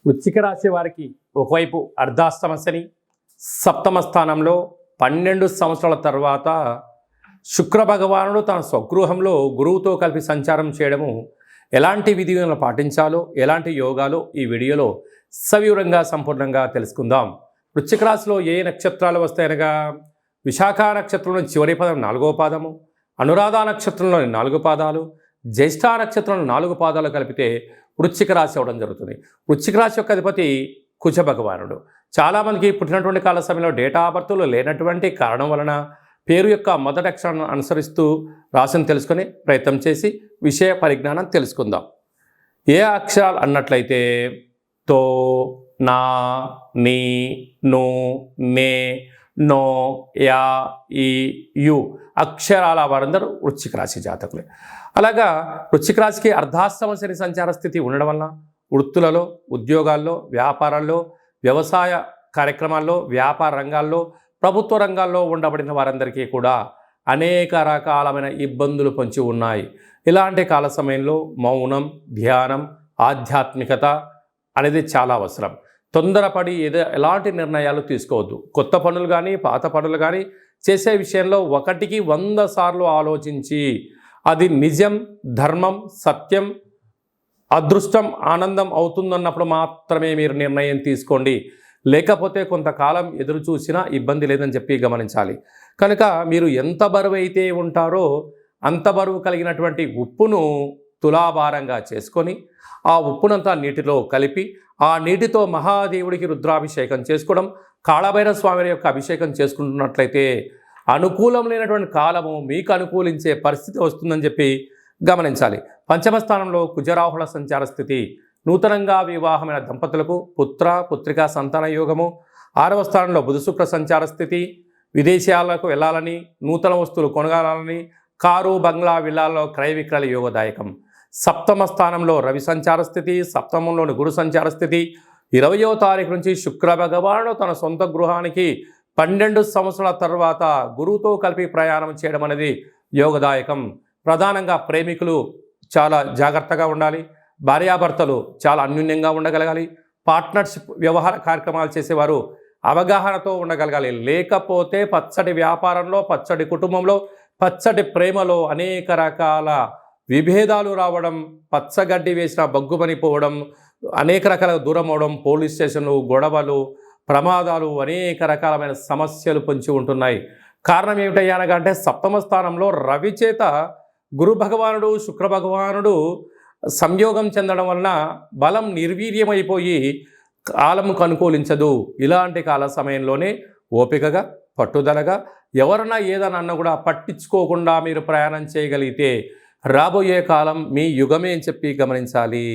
వృశ్చిక రాశి వారికి ఒకవైపు అర్ధాష్టమ శని, సప్తమ స్థానంలో 12 సంవత్సరాల తర్వాత శుక్ర భగవానుడు తన స్వగృహంలో గురువుతో కలిపి సంచారం చేయడము, ఎలాంటి విధులను పాటించాలో, ఎలాంటి యోగాలో ఈ వీడియోలో సవివరంగా సంపూర్ణంగా తెలుసుకుందాం. వృశ్చిక రాశిలో ఏ నక్షత్రాలు వస్తాయనగా విశాఖ నక్షత్రంలోని చివరి పదం 4వ పాదము, అనురాధ నక్షత్రంలోని 4 పాదాలు, జ్యేష్ఠ నక్షత్రంలో 4 పాదాలు కలిపితే వృశ్చిక రాశి అవ్వడం జరుగుతుంది. వృశ్చిక రాశి యొక్క అధిపతి కుజ భగవానుడు. చాలామందికి పుట్టినటువంటి కాల సమయంలో డేటా ఆఫ్ బర్త్లు లేనటువంటి కారణం వలన పేరు యొక్క మొదటి అక్షరాన్ని అనుసరిస్తూ రాశిని తెలుసుకొని ప్రయత్నం చేసి విషయ పరిజ్ఞానం తెలుసుకుందాం. ఏ అక్షరాలు అన్నట్లయితే తో, నా, నీ, ను, నే, నో, యా, ఈ, యు అక్షరాల వారందరూ వృశ్చిక రాశి జాతకులే. అలాగా వృశ్చిక రాశికి అర్ధాష్టమ శని సంచార స్థితి ఉండడం వలన వృత్తులలో, ఉద్యోగాల్లో, వ్యాపారాల్లో, వ్యవసాయ కార్యక్రమాల్లో, వ్యాపార రంగాల్లో, ప్రభుత్వ రంగాల్లో ఉండబడిన వారందరికీ కూడా అనేక రకాలమైన ఇబ్బందులు పొంచి ఉన్నాయి. ఇలాంటి కాల సమయంలో మౌనం, ధ్యానం, ఆధ్యాత్మికత అనేది చాలా అవసరం. తొందరపడి ఎలాంటి నిర్ణయాలు తీసుకోవద్దు. కొత్త పనులు కానీ, పాత పనులు కానీ చేసే విషయంలో 1కి 100 సార్లు ఆలోచించి అది నిజం, ధర్మం, సత్యం, అదృష్టం, ఆనందం అవుతుందన్నప్పుడు మాత్రమే మీరు నిర్ణయం తీసుకోండి. లేకపోతే కొంతకాలం ఎదురు చూసినా ఇబ్బంది లేదని చెప్పి గమనించాలి. కనుక మీరు ఎంత బరువు అయితే ఉంటారో అంత బరువు కలిగినటువంటి ఉప్పును తులాభారంగా చేసుకొని ఆ ఉప్పునంతా నీటిలో కలిపి ఆ నీటితో మహాదేవుడికి రుద్రాభిషేకం చేసుకోవడం, కాళభైరవ స్వామి యొక్క అభిషేకం చేసుకుంటున్నట్లయితే అనుకూలం లేనటువంటి కాలము మీకు అనుకూలించే పరిస్థితి వస్తుందని చెప్పి గమనించాలి. పంచమ స్థానంలో కుజరాహుల సంచార స్థితి నూతనంగా వివాహమైన దంపతులకు పుత్ర పుత్రిక సంతాన యోగము. 6వ స్థానంలో బుధ శుక్ర సంచార స్థితి విదేశాలకు వెళ్ళాలని, నూతన వస్తువులు కొనగాలని, కారు బంగ్లా విల్లాల్లో క్రయ విక్రయాల యోగదాయకం. 7వ స్థానంలో రవి సంచార స్థితి, సప్తమంలోని గురు సంచార స్థితి. 20వ తారీఖు నుంచి శుక్ర భగవానుడు తన సొంత గృహానికి 12 సంవత్సరాల తర్వాత గురువుతో కలిపి ప్రయాణం చేయడం అనేది యోగదాయకం. ప్రధానంగా ప్రేమికులు చాలా జాగ్రత్తగా ఉండాలి. భార్యాభర్తలు చాలా అన్యోన్యంగా ఉండగలగాలి. పార్ట్నర్షిప్ వ్యవహార కార్యక్రమాలు చేసేవారు అవగాహనతో ఉండగలగాలి. లేకపోతే పచ్చడి వ్యాపారంలో, పచ్చడి కుటుంబంలో, పచ్చడి ప్రేమలో అనేక రకాల విభేదాలు రావడం, పచ్చగడ్డి వేసిన బగ్గుమనిపోవడం, అనేక రకాల దూరం అవడం, పోలీస్ స్టేషన్లు, గొడవలు, ప్రమాదాలు, అనేక రకాలమైన సమస్యలు పొంచి ఉంటున్నాయి. కారణం ఏమిటయ్యానగా అంటే 7వ స్థానంలో రవి చేత గురు భగవానుడు, శుక్ర భగవానుడు సంయోగం చెందడం వలన బలం నిర్వీర్యమైపోయి కాలముకు అనుకూలించదు. ఇలాంటి కాల సమయంలోనే ఓపికగా, పట్టుదలగా ఎవరన్నా ఏదన్నా అన్నా కూడా పట్టించుకోకుండా మీరు ప్రయాణం చేయగలిగితే రాబోయే కాలం మీ యుగమే అని చెప్పి గమనించాలి.